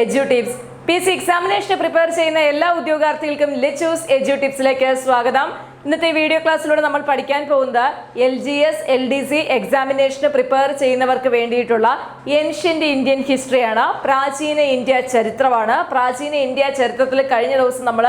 എഡ്യൂടിപ്സ്. PC എക്സാമിനേഷന് prepare ചെയ്യുന്ന എല്ലാ ഉദ്യോഗാർത്ഥികൾക്കും let's edu ടിപ്സിലേക്ക് സ്വാഗതം. ഇന്നത്തെ വീഡിയോ ക്ലാസ്സിലൂടെ നമ്മൾ പഠിക്കാൻ പോകുന്നത് LGS LDC എക്സാമിനേഷന് പ്രിപ്പയർ ചെയ്യുന്നവർക്ക് വേണ്ടിയിട്ടുള്ള ഏൻഷ്യന്റ് ഇന്ത്യൻ ഹിസ്റ്ററിയാണ്, പ്രാചീന ഇന്ത്യ ചരിത്രമാണ്. പ്രാചീന ഇന്ത്യ ചരിത്രത്തിൽ കഴിഞ്ഞ ദിവസം നമ്മൾ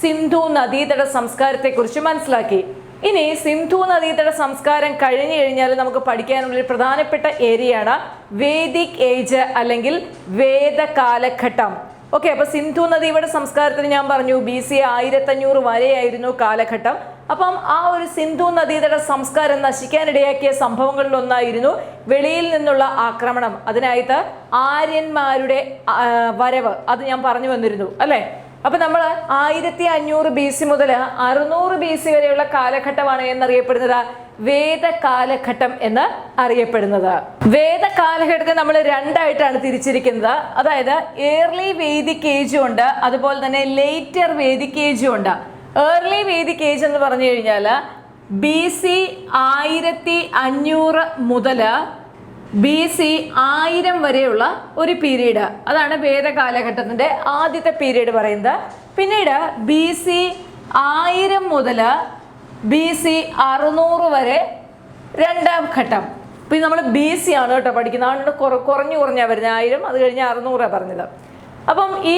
സിന്ധു നദീതട സംസ്കാരത്തെക്കുറിച്ച് മനസ്സിലാക്കി. ഇനി സിന്ധു നദീതട സംസ്കാരം കഴിഞ്ഞു കഴിഞ്ഞാൽ നമുക്ക് പഠിക്കാനുള്ള ഒരു പ്രധാനപ്പെട്ട ഏരിയയാണ് വേദിക് ഏജ് അല്ലെങ്കിൽ വേദകാലഘട്ടം. ഓക്കെ, അപ്പൊ സിന്ധു നദീതട സംസ്കാരത്തിന് ഞാൻ പറഞ്ഞു BC 1500 വരെയായിരുന്നു കാലഘട്ടം. അപ്പം ആ ഒരു സിന്ധു നദീതട സംസ്കാരം നശിക്കാനിടയാക്കിയ സംഭവങ്ങളിൽ ഒന്നായിരുന്നു വെളിയിൽ നിന്നുള്ള ആക്രമണം. അതിനായിട്ട് ആര്യന്മാരുടെ വരവ്, അത് ഞാൻ പറഞ്ഞു വന്നിരുന്നു അല്ലെ. അപ്പൊ നമ്മൾ 1500 BC മുതൽ 600 BC വരെയുള്ള കാലഘട്ടമാണ് എന്നറിയപ്പെടുന്നത് വേദകാലഘട്ടം എന്ന് അറിയപ്പെടുന്നത്. വേദകാലഘട്ടത്തെ നമ്മൾ രണ്ടായിട്ടാണ് തിരിച്ചിരിക്കുന്നത്. അതായത് ഏർലി വേദിക് ഏജും ഉണ്ട്, അതുപോലെ തന്നെ ലേറ്റർ വേദിക് ഏജും ഉണ്ട്. ഏർലി വേദിക് ഏജ് എന്ന് പറഞ്ഞു കഴിഞ്ഞാൽ BC 1500 മുതൽ BC 1000 വരെയുള്ള ഒരു പീരീഡ്, അതാണ് വേദകാലഘട്ടത്തിന്റെ ആദ്യത്തെ പീരീഡ് പറയുന്നത്. പിന്നീട് BC 1000 മുതൽ BC 600 വരെ രണ്ടാം ഘട്ടം. ഇപ്പം നമ്മൾ BC ആണ് കേട്ടോ പഠിക്കുന്നത്, അതുകൊണ്ട് കുറഞ്ഞു വരുന്നത് 1000, അത് കഴിഞ്ഞ് 600 പറഞ്ഞത്. അപ്പം ഈ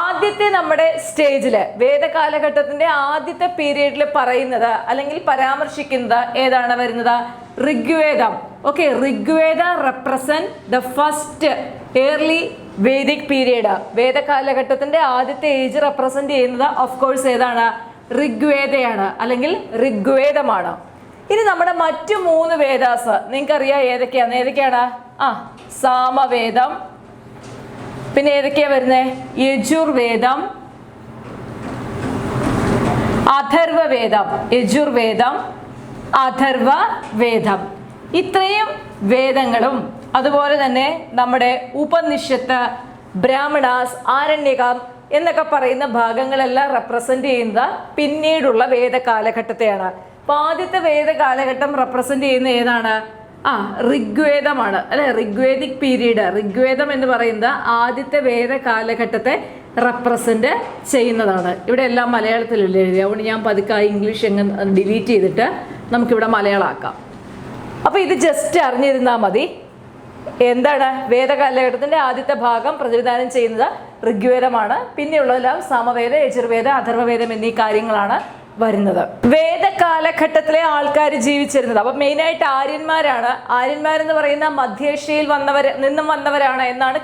ആദ്യത്തെ നമ്മുടെ സ്റ്റേജില് വേദകാലഘട്ടത്തിന്റെ ആദ്യത്തെ പീരീഡിൽ പറയുന്നത് അല്ലെങ്കിൽ പരാമർശിക്കുന്നത് ഏതാണ് വരുന്നത്? ഋഗ്വേദം. Okay, Rigveda represent the first early Vedic period. വേദകാലഘട്ടത്തിന്റെ ആദ്യത്തെ ഏജ് റെപ്രസെന്റ് ചെയ്യുന്നത് ഓഫ് കോഴ്സ് ഏതാണ്? ഋഗ്വേദയാണ് അല്ലെങ്കിൽ ഋഗ്വേദമാണ്. ഇനി നമ്മുടെ മറ്റു 3 വേദാസ് നിങ്ങൾക്കറിയാം ഏതൊക്കെയാണ്? സാമവേദം, പിന്നെ ഏതൊക്കെയാ വരുന്നത്? യജുർവേദം, അഥർവവേദം. യജുർവേദം, അഥർവവേദം, ഇത്രയും വേദങ്ങളും അതുപോലെ തന്നെ നമ്മുടെ ഉപനിഷത്ത്, ബ്രാഹ്മണാസ്, ആരണ്യകം എന്നൊക്കെ പറയുന്ന ഭാഗങ്ങളെല്ലാം റെപ്രസെന്റ് ചെയ്യുന്നത് പിന്നീടുള്ള വേദകാലഘട്ടത്തെയാണ്. അപ്പൊ ആദ്യത്തെ വേദകാലഘട്ടം റെപ്രസെന്റ് ചെയ്യുന്ന ഏതാണ്? ഋഗ്വേദമാണ് അല്ലെ. ഋഗ്വേദിക് പീരീഡ്, ഋഗ്വേദം എന്ന് പറയുന്നത് ആദ്യത്തെ വേദകാലഘട്ടത്തെ റെപ്രസെന്റ് ചെയ്യുന്നതാണ്. ഇവിടെ എല്ലാം മലയാളത്തിലല്ലേ എഴുതി, അതുകൊണ്ട് ഞാൻ പതുക്കെ ഇംഗ്ലീഷ് എങ്ങനെ ഡിലീറ്റ് ചെയ്തിട്ട് നമുക്കിവിടെ മലയാളമാക്കാം. അപ്പൊ ഇത് ജസ്റ്റ് അറിഞ്ഞിരുന്നാൽ മതി. എന്താണ് വേദകാലഘട്ടത്തിന്റെ ആദ്യത്തെ ഭാഗം പ്രതിനിധാനം ചെയ്യുന്നത് ഋഗ്വേദമാണ്. പിന്നെയുള്ളതെല്ലാം സാമവേദ, യജുർവേദ, അഥർവവേദം എന്നീ കാര്യങ്ങളാണ് വരുന്നത്. വേദകാലഘട്ടത്തിലെ ആൾക്കാർ ജീവിച്ചിരുന്നത് അപ്പൊ മെയിനായിട്ട് ആര്യന്മാരാണ്. ആര്യന്മാരെന്ന് പറയുന്ന മധ്യേഷ്യയിൽ നിന്നും വന്നവരാണ് എന്നാണ്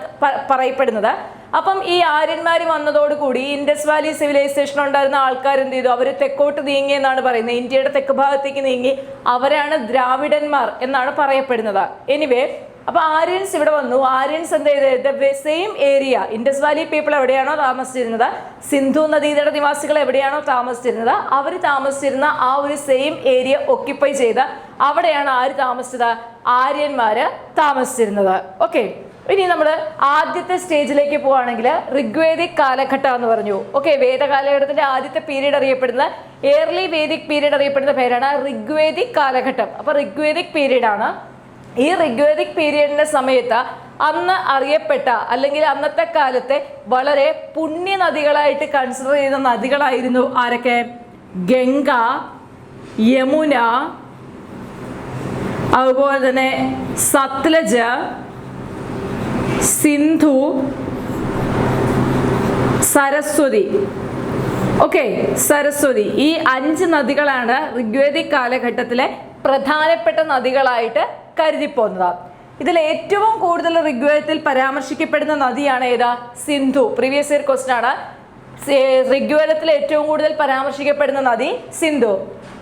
പറയപ്പെടുന്നത്. അപ്പം ഈ ആര്യന്മാർ വന്നതോടുകൂടി ഇൻഡസ് വാലി സിവിലൈസേഷൻ ഉണ്ടായിരുന്ന ആൾക്കാർ എന്ത് ചെയ്തു? അവർ തെക്കോട്ട് നീങ്ങി എന്നാണ് പറയുന്നത്. ഇന്ത്യയുടെ തെക്ക് ഭാഗത്തേക്ക് നീങ്ങി. അവരാണ് ദ്രാവിഡന്മാർ എന്നാണ് പറയപ്പെടുന്നത്. എനിവേ, അപ്പൊ ആര്യൻസ് ഇവിടെ വന്നു. ആര്യൻസ് എന്ത് ചെയ്ത് same area, Indus valley people എവിടെയാണോ താമസിച്ചിരുന്നത്, സിന്ധു നദീതട നിവാസികൾ എവിടെയാണോ താമസിച്ചിരുന്നത്, അവർ താമസിച്ചിരുന്ന ആ ഒരു സെയിം ഏരിയ ഒക്യുപ്പൈ ചെയ്ത് അവിടെയാണ് ആര് താമസിച്ചത്? ആര്യന്മാര് താമസിച്ചിരുന്നത്. ഓക്കെ, ഇനി നമ്മൾ ആദ്യത്തെ സ്റ്റേജിലേക്ക് പോവുകയാണെങ്കിൽ ഋഗ്വേദിക് കാലഘട്ടം എന്ന് പറഞ്ഞു. ഓക്കെ, വേദകാലഘട്ടത്തിന്റെ ആദ്യത്തെ പീരീഡ് അറിയപ്പെടുന്ന ഏർലി വേദിക് പീരീഡ് അറിയപ്പെടുന്ന പേരാണ് ഋഗ്വേദിക് കാലഘട്ടം. അപ്പൊ ഋഗ്വേദിക് പീരീഡ് ആണ്. ഈ ഋഗ്വേദിക് പീരീഡിന്റെ സമയത്ത് അന്ന് അറിയപ്പെട്ട അല്ലെങ്കിൽ അന്നത്തെ കാലത്തെ വളരെ പുണ്യ നദികളായിട്ട് കൺസിഡർ ചെയ്യുന്ന നദികളായിരുന്നു ആരൊക്കെ? ഗംഗ, യമുന, അതുപോലെ തന്നെ സത്ലജ്, സിന്ധു, സരസ്വതി. ഓക്കെ, സരസ്വതി. ഈ 5 നദികളാണ് ഋഗ്വേദിക് കാലഘട്ടത്തിലെ പ്രധാനപ്പെട്ട നദികളായിട്ട് കരുതിപ്പോന്നത്. ഇതിൽ ഏറ്റവും കൂടുതൽ ഋഗ്വേദത്തിൽ പരാമർശിക്കപ്പെടുന്ന നദിയാണ് ഏതാ? സിന്ധു. പ്രീവിയസ് ഇയർ ക്വസ്റ്റ്യൻ ആണ്. ഋഗ്വേദത്തിൽ ഏറ്റവും കൂടുതൽ പരാമർശിക്കപ്പെടുന്ന നദി സിന്ധു.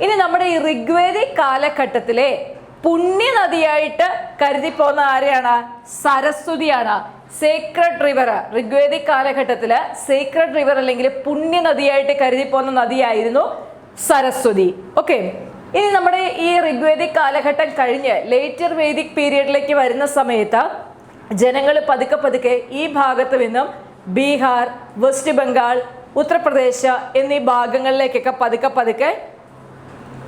ഇനി നമ്മുടെ ഈ ഋഗ്വേദിക് കാലഘട്ടത്തിലെ പുണ്യ നദിയായിട്ട് കരുതിപ്പോന്ന ആരെയാണ്? സരസ്വതിയാണ്. Sacred river. ഋഗ്വേദിക് കാലഘട്ടത്തില് സേക്രഡ് റിവർ അല്ലെങ്കിൽ പുണ്യ നദിയായിട്ട് കരുതിപ്പോന്ന നദിയായിരുന്നു സരസ്വതി. ഓക്കെ, ഇനി നമ്മുടെ ഈ ഋഗ്വേദിക് കാലഘട്ടം കഴിഞ്ഞ് ലേറ്റർ വേദിക് പീരീഡിലേക്ക് വരുന്ന സമയത്ത് ജനങ്ങൾ പതുക്കെ ഈ ഭാഗത്ത് നിന്നും ബീഹാർ, വെസ്റ്റ് ബംഗാൾ, ഉത്തർപ്രദേശ് എന്നീ ഭാഗങ്ങളിലേക്കൊക്കെ പതുക്കെ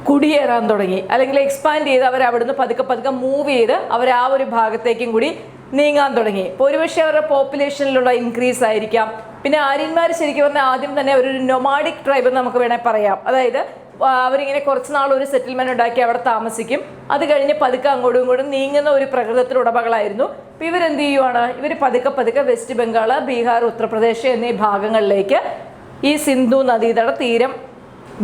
കുടിയേറാൻ തുടങ്ങി, അല്ലെങ്കിൽ എക്സ്പാൻഡ് ചെയ്ത് അവർ അവിടുന്ന് പതുക്കെ പതുക്കെ മൂവ് ചെയ്ത് അവർ ആ ഒരു ഭാഗത്തേക്കും കൂടി നീങ്ങാൻ തുടങ്ങി. ഇപ്പോൾ ഒരുപക്ഷെ അവരുടെ പോപ്പുലേഷനിലുള്ള ഇൻക്രീസ് ആയിരിക്കാം. പിന്നെ ആര്യന്മാർ ശരിക്കും പറഞ്ഞാൽ ആദ്യം തന്നെ ഒരു നൊമാഡിക് ട്രൈബ് എന്ന് നമുക്ക് വേണേൽ പറയാം. അതായത് അവരിങ്ങനെ കുറച്ച് നാൾ ഒരു സെറ്റിൽമെന്റ് ഉണ്ടാക്കി അവിടെ താമസിക്കും, അത് കഴിഞ്ഞ് പതുക്കെ അങ്ങോട്ടും ഇങ്ങോട്ടും നീങ്ങുന്ന ഒരു പ്രകൃതത്തിന് ഉടമകളായിരുന്നു. അപ്പോൾ ഇവരെന്ത് ചെയ്യുവാണ്, ഇവർ പതുക്കെ പതുക്കെ വെസ്റ്റ് ബംഗാൾ, ബീഹാർ, ഉത്തർപ്രദേശ് എന്നീ ഭാഗങ്ങളിലേക്ക് ഈ സിന്ധു നദീതട തീരം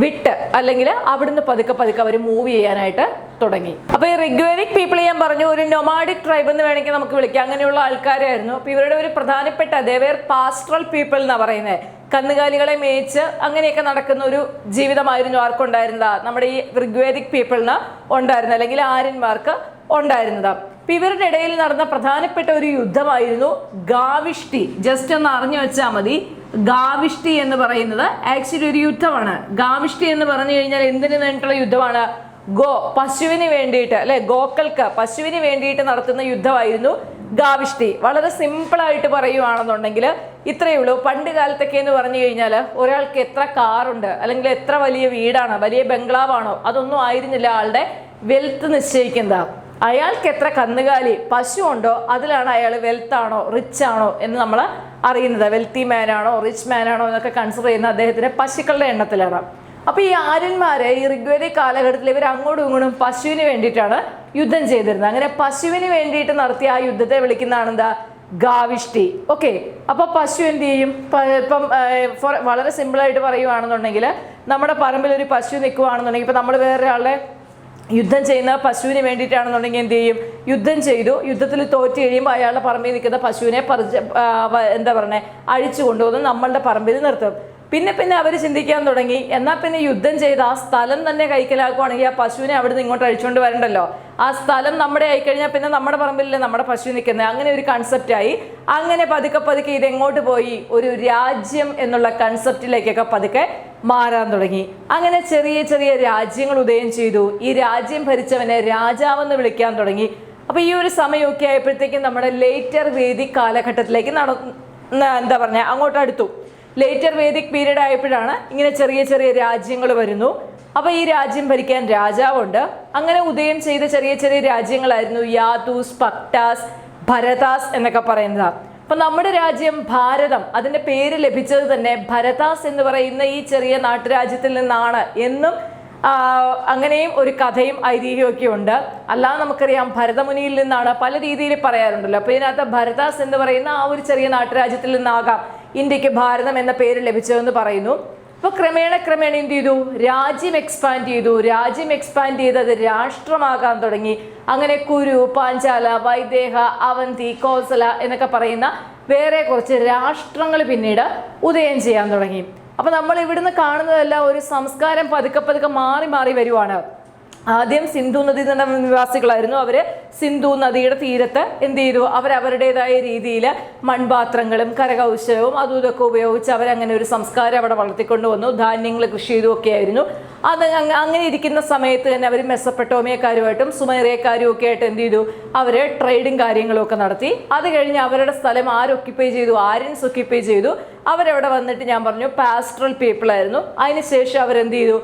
വിട്ട് അല്ലെങ്കിൽ അവിടുന്ന് പതുക്കെ പതുക്കെ അവർ മൂവ് ചെയ്യാനായിട്ട് തുടങ്ങി. അപ്പോൾ ഈ റിഗ്വേദിക് പീപ്പിൾ ഞാൻ പറഞ്ഞു ഒരു നൊമാഡിക് ട്രൈബ് എന്ന് വേണമെങ്കിൽ നമുക്ക് വിളിക്കാം, അങ്ങനെയുള്ള ആൾക്കാരായിരുന്നു. അപ്പോൾ ഇവരുടെ ഒരു പ്രധാനപ്പെട്ട ദേവേർ പാസ്റ്ററൽ പീപ്പിൾ എന്നാണ് പറയുന്നത്. കന്നുകാലികളെ മേയിച്ച് അങ്ങനെയൊക്കെ നടക്കുന്ന ഒരു ജീവിതമായിരുന്നു ആർക്കുണ്ടായിരുന്നത്, നമ്മുടെ ഈ റിഗ്വേദിക് പീപ്പിളിന് ഉണ്ടായിരുന്നത്, അല്ലെങ്കിൽ ആര്യന്മാർക്ക് ഉണ്ടായിരുന്നത്. അപ്പം ഇവരുടെ ഇടയിൽ നടന്ന പ്രധാനപ്പെട്ട ഒരു യുദ്ധമായിരുന്നു ഗാവിഷ്ടി. ജസ്റ്റ് ഒന്ന് അറിഞ്ഞു വെച്ചാൽ മതി, ഗാവിഷ്ടി എന്ന് പറയുന്നത് ആക്ച്വലി ഒരു യുദ്ധമാണ്. ഗാവിഷ്ടി എന്ന് പറഞ്ഞു കഴിഞ്ഞാൽ എന്തിനു വേണ്ടിയിട്ടുള്ള യുദ്ധമാണ്? പശുവിന് വേണ്ടിയിട്ട്, അല്ലെ, ഗോക്കൾക്ക് പശുവിന് വേണ്ടിയിട്ട് നടത്തുന്ന യുദ്ധമായിരുന്നു ഗാവിഷ്ടി. വളരെ സിമ്പിളായിട്ട് പറയുവാണെന്നുണ്ടെങ്കിൽ ഇത്രയേ ഉള്ളൂ. പണ്ട് കാലത്തൊക്കെ എന്ന് പറഞ്ഞു കഴിഞ്ഞാൽ ഒരാൾക്ക് എത്ര കാറുണ്ട്, അല്ലെങ്കിൽ എത്ര വലിയ വീടാണ്, വലിയ ബംഗ്ലാവാണോ, അതൊന്നും ആയിരുന്നില്ല ആളുടെ വെൽത്ത് നിശ്ചയിക്കുന്നത്. അയാൾക്ക് എത്ര കന്നുകാലി പശു ഉണ്ടോ അതിലാണ് അയാൾ വെൽത്താണോ റിച്ച് ആണോ എന്ന് നമ്മൾ അറിയുന്നത്. വെൽത്തി മാനാണോ റിച്ച് മാനാണോ എന്നൊക്കെ കൺസിഡർ ചെയ്യുന്ന അദ്ദേഹത്തിൻ്റെ പശുക്കളുടെ എണ്ണത്തിലാണ്. അപ്പോൾ ഈ ആര്യന്മാരെ ഈ ഋഗ്വേദിക് കാലഘട്ടത്തിൽ ഇവർ അങ്ങോട്ടും ഇങ്ങോട്ടും പശുവിന് വേണ്ടിയിട്ടാണ് യുദ്ധം ചെയ്തിരുന്നത്. അങ്ങനെ പശുവിന് വേണ്ടിയിട്ട് നടത്തിയ ആ യുദ്ധത്തെ വിളിക്കുന്നതാണ് എന്താ? ഗാവിഷ്ടി. ഓക്കെ, അപ്പോൾ പശു എന്ത് ചെയ്യും? ഇപ്പം വളരെ സിമ്പിളായിട്ട് പറയുവാണെന്നുണ്ടെങ്കിൽ നമ്മുടെ പറമ്പിൽ ഒരു പശു നിൽക്കുകയാണെന്നുണ്ടെങ്കിൽ, ഇപ്പം നമ്മൾ വേറൊരാളുടെ യുദ്ധം ചെയ്യുന്ന പശുവിന് വേണ്ടിയിട്ടാണെന്നുണ്ടെങ്കിൽ എന്ത് ചെയ്യും? യുദ്ധം ചെയ്തു, യുദ്ധത്തിൽ തോറ്റ് കഴിയുമ്പോൾ അയാളുടെ പറമ്പിൽ നിൽക്കുന്ന പശുവിനെ എന്താ പറയുക അഴിച്ചു കൊണ്ടുവന്ന് നമ്മളുടെ പറമ്പിൽ നിർത്തും. പിന്നെ പിന്നെ അവർ ചിന്തിക്കാൻ തുടങ്ങി, എന്നാൽ പിന്നെ യുദ്ധം ചെയ്ത് ആ സ്ഥലം തന്നെ കൈക്കലാക്കുവാണെങ്കിൽ ആ പശുവിനെ അവിടെ നിന്ന് ഇങ്ങോട്ട് അഴിച്ചുകൊണ്ട് വരണ്ടല്ലോ, ആ സ്ഥലം നമ്മുടെ ആയിക്കഴിഞ്ഞാൽ പിന്നെ നമ്മുടെ പറമ്പിലല്ലേ നമ്മുടെ പശു നിൽക്കുന്നത്. അങ്ങനെ ഒരു കൺസെപ്റ്റായി. അങ്ങനെ പതുക്കെ പതുക്കെ ഇതെങ്ങോട്ട് പോയി? ഒരു രാജ്യം എന്നുള്ള കൺസെപ്റ്റിലേക്കൊക്കെ പതുക്കെ മാറാൻ തുടങ്ങി. അങ്ങനെ ചെറിയ ചെറിയ രാജ്യങ്ങൾ ഉദയം ചെയ്തു. ഈ രാജ്യം ഭരിച്ചവനെ രാജാവെന്ന് വിളിക്കാൻ തുടങ്ങി. അപ്പോൾ ഈ ഒരു സമയമൊക്കെ ആയപ്പോഴത്തേക്കും നമ്മുടെ ലേറ്റർ വേദിക് കാലഘട്ടത്തിലേക്ക് എന്താ പറഞ്ഞ അങ്ങോട്ട് അടുത്തു. ലേറ്റർ വേദിക് പീരീഡ് ആയപ്പോഴാണ് ഇങ്ങനെ ചെറിയ ചെറിയ രാജ്യങ്ങൾ വരുന്നു. അപ്പോൾ ഈ രാജ്യം ഭരിക്കാൻ രാജാവുണ്ട്. അങ്ങനെ ഉദയം ചെയ്ത ചെറിയ ചെറിയ രാജ്യങ്ങളായിരുന്നു യാദൂസ്, പക്ടാസ്, ഭരതാസ് എന്നൊക്കെ പറയുന്നത്. അപ്പം നമ്മുടെ രാജ്യം ഭാരതം, അതിൻ്റെ പേര് ലഭിച്ചത് തന്നെ ഭരതാസ് എന്ന് പറയുന്ന ഈ ചെറിയ നാട്ടുരാജ്യത്തിൽ നിന്നാണ് എന്നും അങ്ങനെയും ഒരു കഥയും ഐതിഹ്യമൊക്കെ ഉണ്ട്. അല്ലാതെ നമുക്കറിയാം ഭരതമുനിയിൽ നിന്നാണ്, പല രീതിയിൽ പറയാറുണ്ടല്ലോ. അപ്പോൾ ഇതിനകത്ത് ഭരതാസ് എന്ന് പറയുന്ന ആ ഒരു ചെറിയ നാട്ടുരാജ്യത്തിൽ നിന്നാകാം ഇന്ത്യക്ക് ഭാരതം എന്ന പേര് ലഭിച്ചതെന്ന് പറയുന്നു. അപ്പോൾ ക്രമേണ എന്ത് ചെയ്തു? രാജ്യം എക്സ്പാൻഡ് ചെയ്തു. രാജ്യം എക്സ്പാൻഡ് ചെയ്ത് അത് രാഷ്ട്രമാകാൻ തുടങ്ങി. അങ്ങനെ കുരു, പാഞ്ചാല, വൈദേഹ, അവന്തി, കോസല എന്നൊക്കെ പറയുന്ന വേറെ കുറച്ച് രാഷ്ട്രങ്ങൾ പിന്നീട് ഉദയം ചെയ്യാൻ തുടങ്ങി. അപ്പോൾ നമ്മൾ ഇവിടുന്ന് കാണുന്നതെല്ലാം ഒരു സംസ്കാരം പതുക്കെ പതുക്കെ മാറി മാറി വരുവാണ്. ആദ്യം സിന്ധു നദീ നിവാസികളായിരുന്നു. അവർ സിന്ധു നദിയുടെ തീരത്ത് എന്ത് ചെയ്തു? അവരവരുടേതായ രീതിയിൽ മൺപാത്രങ്ങളും കരകൗശലവും അതും ഇതൊക്കെ ഉപയോഗിച്ച് അവരങ്ങനെ ഒരു സംസ്കാരം അവിടെ വളർത്തിക്കൊണ്ട് വന്നു. ധാന്യങ്ങൾ കൃഷി ചെയ്തുമൊക്കെ ആയിരുന്നു. അത് അങ്ങനെ ഇരിക്കുന്ന സമയത്ത് തന്നെ അവർ മെസ്സപ്പെട്ടോമിയക്കാരുമായിട്ടും സുമേറിയക്കാരും ഒക്കെ ആയിട്ട് എന്ത് ചെയ്തു? അവർ ട്രേഡും കാര്യങ്ങളും ഒക്കെ നടത്തി. അത് കഴിഞ്ഞ് അവരുടെ സ്ഥലം ആര് ഒക്യുപ്പൈ ചെയ്തു? ആര്യൻസ് ഒക്യുപ്പൈ ചെയ്തു. അവരവിടെ വന്നിട്ട് ഞാൻ പറഞ്ഞു പാസ്റ്ററൽ പീപ്പിൾ ആയിരുന്നു. അതിനുശേഷം അവരെന്ത് ചെയ്തു?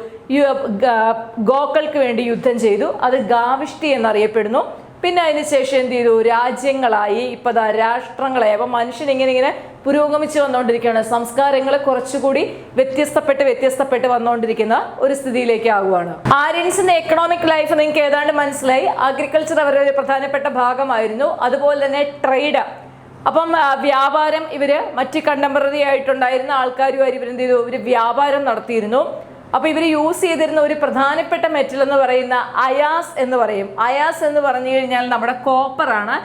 ഗോക്കൾക്ക് വേണ്ടി യുദ്ധം ചെയ്തു. അത് ഗാവിഷ്ടി എന്നറിയപ്പെടുന്നു. പിന്നെ അതിനുശേഷം എന്ത് ചെയ്തു? രാജ്യങ്ങളായി, ഇപ്പം രാഷ്ട്രങ്ങളായി. അപ്പം മനുഷ്യൻ ഇങ്ങനെ പുരോഗമിച്ച് വന്നുകൊണ്ടിരിക്കുകയാണ്. സംസ്കാരങ്ങൾ കുറച്ചുകൂടി വ്യത്യസ്തപ്പെട്ട് വന്നുകൊണ്ടിരിക്കുന്ന ഒരു സ്ഥിതിയിലേക്ക് ആവുകയാണ്. ആര്യൻസിന്റെ എക്കണോമിക് ലൈഫ് നിങ്ങൾക്ക് ഏതാണ്ട് മനസ്സിലായി. അഗ്രികൾച്ചർ അവരുടെ ഒരു പ്രധാനപ്പെട്ട ഭാഗമായിരുന്നു. അതുപോലെ തന്നെ ട്രേഡ്, അപ്പം വ്യാപാരം ഇവര് മറ്റ് കണ്ടംപററി ആയിട്ടുണ്ടായിരുന്ന ആൾക്കാരുമായി ഇവരെന്ത് ചെയ്തു? ഇവർ വ്യാപാരം നടത്തിയിരുന്നു. അപ്പോൾ ഇവർ യൂസ് ചെയ്തിരുന്ന ഒരു പ്രധാനപ്പെട്ട മെറ്റൽ എന്ന് പറയുന്ന അയാസ് എന്ന് പറയും. അയാസ് എന്ന് പറഞ്ഞു കഴിഞ്ഞാൽ നമ്മുടെ കോപ്പറാണ്.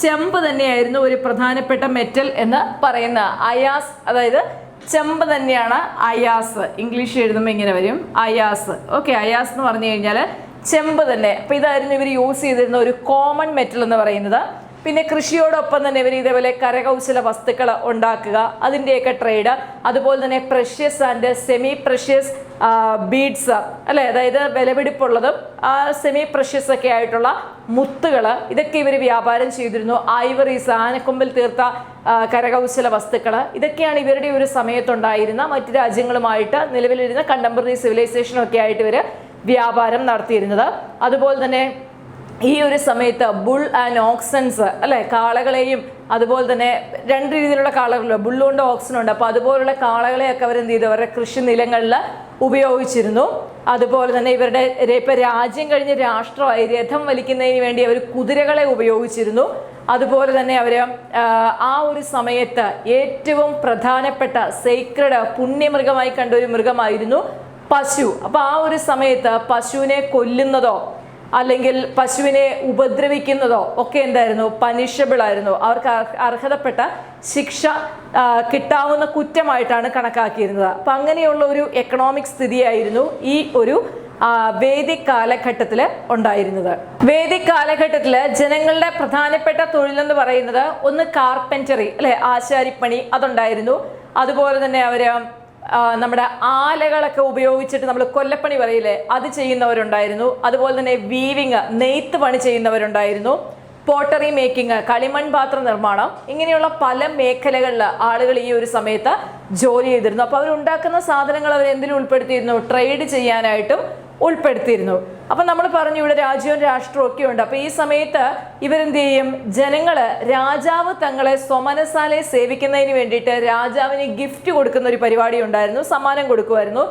ചെമ്പ് തന്നെയായിരുന്നു ഒരു പ്രധാനപ്പെട്ട മെറ്റൽ എന്ന് പറയുന്ന അയാസ്. അതായത് ചെമ്പ് തന്നെയാണ് അയാസ്. ഇംഗ്ലീഷ് എഴുതുമ്പോൾ ഇങ്ങനെ വരും അയാസ്. ഓക്കെ, അയാസ് എന്ന് പറഞ്ഞു കഴിഞ്ഞാൽ ചെമ്പ് തന്നെ. അപ്പോൾ ഇതായിരുന്നു ഇവർ യൂസ് ചെയ്തിരുന്ന ഒരു കോമൺ മെറ്റൽ എന്ന് പറയുന്നത്. പിന്നെ കൃഷിയോടൊപ്പം തന്നെ ഇവർ ഇതേപോലെ കരകൗശല വസ്തുക്കൾ ഉണ്ടാക്കുക, അതിൻ്റെയൊക്കെ ട്രേഡ്, അതുപോലെ തന്നെ precious and semi precious beads അല്ലേ, അതായത് വിലപിടിപ്പുള്ളതും സെമി പ്രഷ്യസ് ഒക്കെ ആയിട്ടുള്ള മുത്തുകൾ, ഇതൊക്കെ ഇവർ വ്യാപാരം ചെയ്തിരുന്നു. ഐവറീസ്, ആനക്കൊമ്പിൽ തീർത്ത കരകൗശല വസ്തുക്കൾ, ഇതൊക്കെയാണ് ഇവരുടെ ഒരു സമയത്തുണ്ടായിരുന്ന മറ്റു രാജ്യങ്ങളുമായിട്ട് നിലവിലിരുന്ന കണ്ടംപററി സിവിലൈസേഷനൊക്കെ ആയിട്ട് ഇവർ വ്യാപാരം നടത്തിയിരുന്നത്. അതുപോലെ തന്നെ ഈ ഒരു സമയത്ത് ബുൾ ആൻഡ് ഓക്സൻസ് അല്ലെ, കാളകളെയും അതുപോലെ തന്നെ രണ്ട് രീതിയിലുള്ള കാളകളുണ്ട്, ബുള്ളുണ്ട് ഓക്സനുണ്ട്. അപ്പോൾ അതുപോലുള്ള കാളകളെയൊക്കെ അവരെന്ത് ചെയ്തു, അവരുടെ കൃഷി നിലങ്ങളിൽ ഉപയോഗിച്ചിരുന്നു. അതുപോലെ തന്നെ ഇവരുടെ ഇപ്പം രാജ്യം കഴിഞ്ഞ് രാഷ്ട്രമായി രഥം വലിക്കുന്നതിന് വേണ്ടി അവർ കുതിരകളെ ഉപയോഗിച്ചിരുന്നു. അതുപോലെ തന്നെ അവർ ആ ഒരു സമയത്ത് ഏറ്റവും പ്രധാനപ്പെട്ട സേക്രഡ് പുണ്യമൃഗമായി കണ്ട ഒരു മൃഗമായിരുന്നു പശു. അപ്പോൾ ആ ഒരു സമയത്ത് പശുവിനെ കൊല്ലുന്നതോ അല്ലെങ്കിൽ പശുവിനെ ഉപദ്രവിക്കുന്നതോ ഒക്കെ എന്തായിരുന്നു, പനിഷബിൾ ആയിരുന്നു. അവർക്ക് അർഹതപ്പെട്ട ശിക്ഷ കിട്ടാവുന്ന കുറ്റമായിട്ടാണ് കണക്കാക്കിയിരുന്നത്. അപ്പം അങ്ങനെയുള്ള ഒരു എക്കണോമിക് സ്ഥിതിയായിരുന്നു ഈ ഒരു വേദിക് കാലഘട്ടത്തിൽ ഉണ്ടായിരുന്നത്. വേദിക് കാലഘട്ടത്തിൽ ജനങ്ങളുടെ പ്രധാനപ്പെട്ട തൊഴിലെന്ന് പറയുന്നത് ഒന്ന് കാർപ്പൻറ്ററി അല്ലെ, ആശാരിപ്പണി അതുണ്ടായിരുന്നു. അതുപോലെ തന്നെ അവർ നമ്മുടെ ആലകളൊക്കെ ഉപയോഗിച്ചിട്ട് നമ്മൾ കൊല്ലപ്പണി പറയില്ലേ, അത് ചെയ്യുന്നവരുണ്ടായിരുന്നു. അതുപോലെ തന്നെ വീവിങ്, നെയ്ത്ത് പണി ചെയ്യുന്നവരുണ്ടായിരുന്നു. പോട്ടറി മേക്കിംഗ്, കളിമൺ പാത്ര നിർമ്മാണം, ഇങ്ങനെയുള്ള പല മേഖലകളിൽ ആളുകൾ ഈ ഒരു സമയത്ത് ജോലി ചെയ്തിരുന്നു. അപ്പോൾ അവരുണ്ടാക്കുന്ന സാധനങ്ങൾ അവർ എന്തിലും ഉൾപ്പെടുത്തിയിരുന്നു, ട്രേഡ് ചെയ്യാനായിട്ടും ഉൾപ്പെടുത്തിയിരുന്നു. അപ്പം നമ്മൾ പറഞ്ഞു ഇവിടെ രാജ്യവും രാഷ്ട്രവും ഒക്കെ ഉണ്ട്. അപ്പോൾ ഈ സമയത്ത് ഇവരെന്ത് ചെയ്യും, ജനങ്ങള് രാജാവ് തങ്ങളെ സ്വമനസാലെ സേവിക്കുന്നതിന് വേണ്ടിയിട്ട് രാജാവിന് ഗിഫ്റ്റ് കൊടുക്കുന്ന ഒരു പരിപാടി ഉണ്ടായിരുന്നു, സമ്മാനം കൊടുക്കുമായിരുന്നു.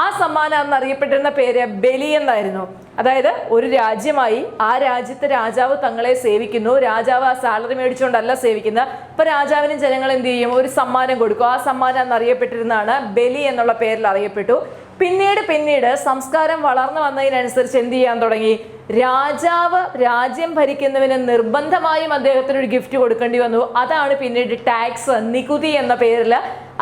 ആ സമ്മാനം എന്നറിയപ്പെട്ടിരുന്ന പേര് ബലി എന്നായിരുന്നു. അതായത് ഒരു രാജ്യമായി ആ രാജ്യത്തെ രാജാവ് തങ്ങളെ സേവിക്കുന്നു, രാജാവ് ആ സാലറി മേടിച്ചുകൊണ്ടല്ല സേവിക്കുന്നത്. അപ്പൊ രാജാവിന് ജനങ്ങൾ എന്ത് ചെയ്യും, ഒരു സമ്മാനം കൊടുക്കും. ആ സമ്മാനം എന്നറിയപ്പെട്ടിരുന്നതാണ് ബലി എന്നുള്ള പേരിൽ അറിയപ്പെട്ടു. പിന്നീട് സംസ്കാരം വളർന്നു വന്നതിനനുസരിച്ച് എന്ത് ചെയ്യാൻ തുടങ്ങി, രാജാവ് രാജ്യം ഭരിക്കുന്നവന് നിർബന്ധമായും അദ്ദേഹത്തിന് ഒരു ഗിഫ്റ്റ് കൊടുക്കേണ്ടി വന്നു. അതാണ് പിന്നീട് ടാക്സ്, നികുതി എന്ന പേരിൽ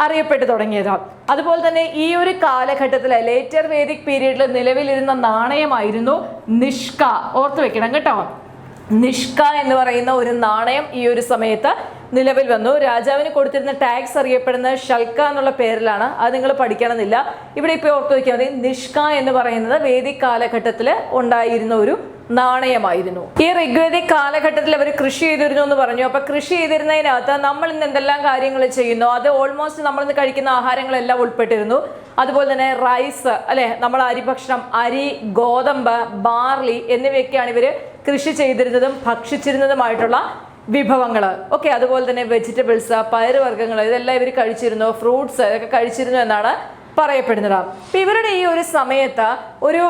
അറിയപ്പെട്ടു തുടങ്ങിയത്. അതുപോലെ തന്നെ ഈ ഒരു കാലഘട്ടത്തിൽ ലേറ്റർ വേദിക് പീരീഡിൽ നിലവിലിരുന്ന നാണയമായിരുന്നു നിഷ്ക. ഓർത്തു വെക്കണം കേട്ടോ, നിഷ്ക എന്ന് പറയുന്ന ഒരു നാണയം ഈ ഒരു സമയത്ത് നിലവിൽ വന്നു. രാജാവിന് കൊടുത്തിരുന്ന ടാക്സ് അറിയപ്പെടുന്നത് ഷൽക്ക എന്നുള്ള പേരിലാണ്. അത് നിങ്ങൾ പഠിക്കണമെന്നില്ല, ഇവിടെ ഇപ്പോൾ ഓർത്തു വയ്ക്കാൻ മതി. നിഷ്ക എന്ന് പറയുന്നത് വേദിക് കാലഘട്ടത്തിൽ ഉണ്ടായിരുന്ന ഒരു നാണയമായിരുന്നു. ഈ ഋഗ്വേദിക് കാലഘട്ടത്തിൽ അവർ കൃഷി ചെയ്തിരുന്നു എന്ന് പറഞ്ഞു. അപ്പൊ കൃഷി ചെയ്തിരുന്നതിനകത്ത് നമ്മൾ ഇന്ന് എന്തെല്ലാം കാര്യങ്ങൾ ചെയ്യുന്നു അത് ഓൾമോസ്റ്റ് നമ്മൾ ഇന്ന് കഴിക്കുന്ന ആഹാരങ്ങളെല്ലാം ഉൾപ്പെട്ടിരുന്നു. അതുപോലെ തന്നെ റൈസ് അല്ലെ, നമ്മൾ അരിഭക്ഷണം, അരി, ഗോതമ്പ്, ബാർലി എന്നിവയൊക്കെയാണ് ഇവർ കൃഷി ചെയ്തിരുന്നതും ഭക്ഷിച്ചിരുന്നതുമായിട്ടുള്ള വിഭവങ്ങൾ. ഓക്കെ, അതുപോലെ തന്നെ വെജിറ്റബിൾസ്, പയറുവർഗ്ഗങ്ങൾ, ഇതെല്ലാം ഇവർ കഴിച്ചിരുന്നു. ഫ്രൂട്ട്സ് ഇതൊക്കെ കഴിച്ചിരുന്നു എന്നാണ് പറയപ്പെടുന്നത്. അപ്പം ഇവരുടെ ഈ ഒരു സമയത്ത് ഒരു